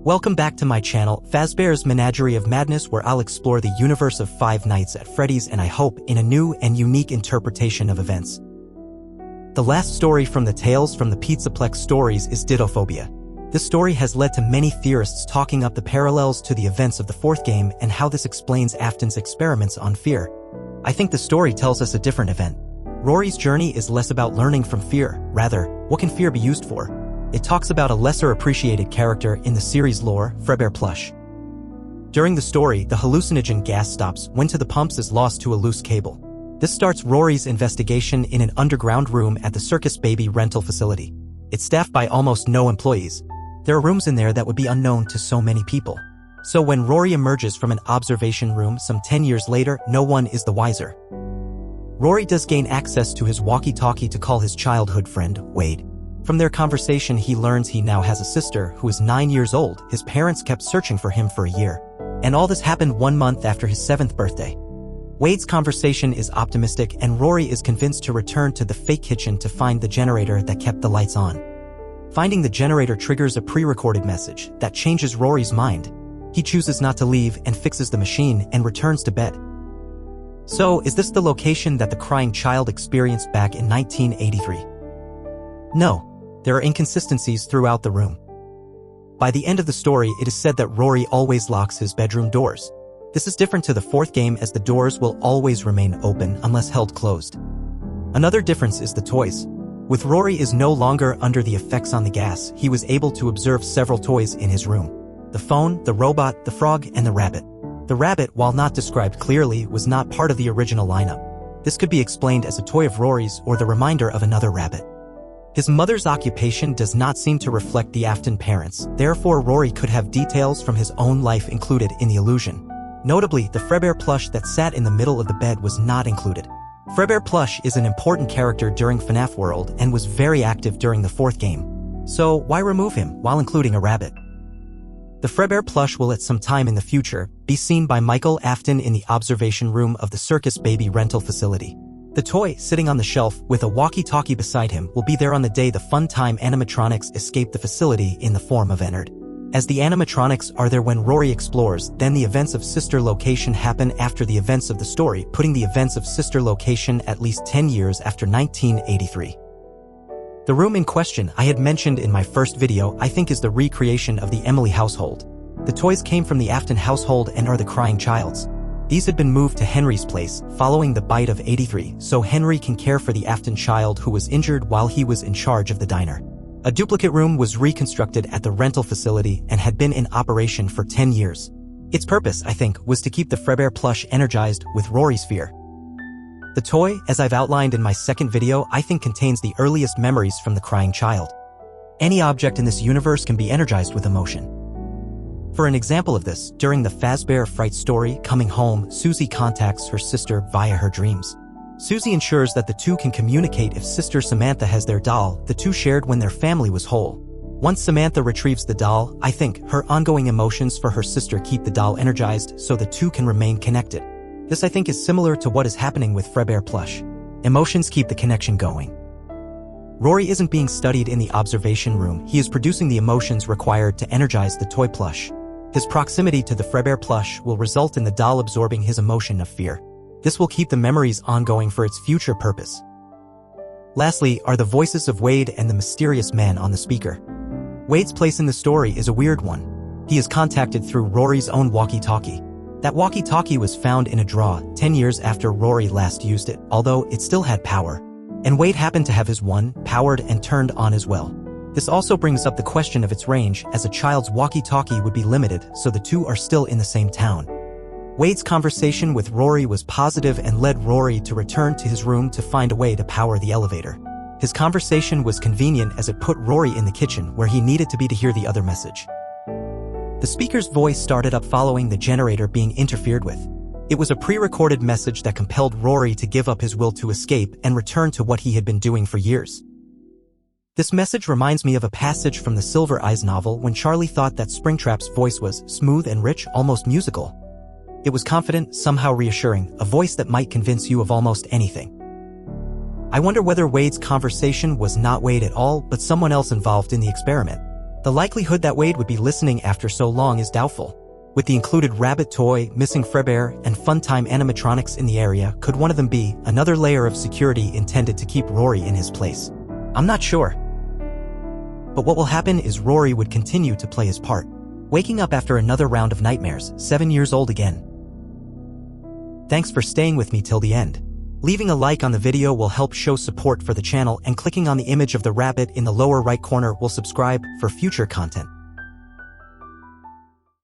Welcome back to my channel, Fazbear's Menagerie of Madness, where I'll explore the universe of Five Nights at Freddy's and I hope in a new and unique interpretation of events. The last story from the Tales from the Pizzaplex stories is Dittophobia. This story has led to many theorists talking up the parallels to the events of the fourth game and how this explains Afton's experiments on fear. I think the story tells us a different event. Rory's journey is less about learning from fear, rather, what can fear be used for? It talks about a lesser appreciated character in the series lore, Fredbear Plush. During the story, the hallucinogen gas stops when to the pumps is lost to a loose cable. This starts Rory's investigation in an underground room at the Circus Baby rental facility. It's staffed by almost no employees. There are rooms in there that would be unknown to so many people. So when Rory emerges from an observation room some 10 years later, no one is the wiser. Rory does gain access to his walkie-talkie to call his childhood friend, Wade. From their conversation, he learns he now has a sister who is 9 years old. His parents kept searching for him for a year. And all this happened 1 month after his 7th birthday. Wade's conversation is optimistic and Rory is convinced to return to the fake kitchen to find the generator that kept the lights on. Finding the generator triggers a pre-recorded message that changes Rory's mind. He chooses not to leave and fixes the machine and returns to bed. So, is this the location that the crying child experienced back in 1983? No. There are inconsistencies throughout the room. By the end of the story, it is said that Rory always locks his bedroom doors. This is different to the fourth game as the doors will always remain open unless held closed. Another difference is the toys. With Rory is no longer under the effects on the gas, he was able to observe several toys in his room. The phone, the robot, the frog, and the rabbit. The rabbit, while not described clearly, was not part of the original lineup. This could be explained as a toy of Rory's or the reminder of another rabbit. His mother's occupation does not seem to reflect the Afton parents, therefore Rory could have details from his own life included in the illusion. Notably, the Fredbear plush that sat in the middle of the bed was not included. Fredbear plush is an important character during FNAF World and was very active during the fourth game. So, why remove him while including a rabbit? The Fredbear plush will at some time in the future be seen by Michael Afton in the observation room of the Circus Baby rental facility. The toy, sitting on the shelf with a walkie-talkie beside him, will be there on the day the fun-time animatronics escape the facility in the form of Ennard. As the animatronics are there when Rory explores, then the events of Sister Location happen after the events of the story, putting the events of Sister Location at least 10 years after 1983. The room in question I had mentioned in my first video I think is the recreation of the Emily household. The toys came from the Afton household and are the crying child's. These had been moved to Henry's place following the bite of 83, so Henry can care for the Afton child who was injured while he was in charge of the diner. A duplicate room was reconstructed at the rental facility and had been in operation for 10 years. Its purpose, I think, was to keep the Fredbear plush energized with Rory's fear. The toy, as I've outlined in my second video, I think contains the earliest memories from the crying child. Any object in this universe can be energized with emotion. For an example of this, during the Fazbear Fright story, Coming Home, Susie contacts her sister via her dreams. Susie ensures that the two can communicate if Sister Samantha has their doll, the two shared when their family was whole. Once Samantha retrieves the doll, I think her ongoing emotions for her sister keep the doll energized so the two can remain connected. This I think is similar to what is happening with Fredbear plush. Emotions keep the connection going. Rory isn't being studied in the observation room, he is producing the emotions required to energize the toy plush. His proximity to the Fredbear plush will result in the doll absorbing his emotion of fear. This will keep the memories ongoing for its future purpose. Lastly are the voices of Wade and the mysterious man on the speaker. Wade's place in the story is a weird one. He is contacted through Rory's own walkie-talkie. That walkie-talkie was found in a drawer 10 years after Rory last used it, although it still had power. And Wade happened to have his one powered and turned on as well. This also brings up the question of its range, as a child's walkie-talkie would be limited, so the two are still in the same town. Wade's conversation with Rory was positive and led Rory to return to his room to find a way to power the elevator. His conversation was convenient as it put Rory in the kitchen where he needed to be to hear the other message. The speaker's voice started up following the generator being interfered with. It was a pre-recorded message that compelled Rory to give up his will to escape and return to what he had been doing for years. This message reminds me of a passage from the Silver Eyes novel when Charlie thought that Springtrap's voice was smooth and rich, almost musical. It was confident, somehow reassuring, a voice that might convince you of almost anything. I wonder whether Wade's conversation was not Wade at all, but someone else involved in the experiment. The likelihood that Wade would be listening after so long is doubtful. With the included rabbit toy, missing Freibear, and fun-time animatronics in the area, could one of them be another layer of security intended to keep Rory in his place? I'm not sure. But what will happen is Rory would continue to play his part, waking up after another round of nightmares, 7 years old again. Thanks for staying with me till the end. Leaving a like on the video will help show support for the channel, and clicking on the image of the rabbit in the lower right corner will subscribe for future content.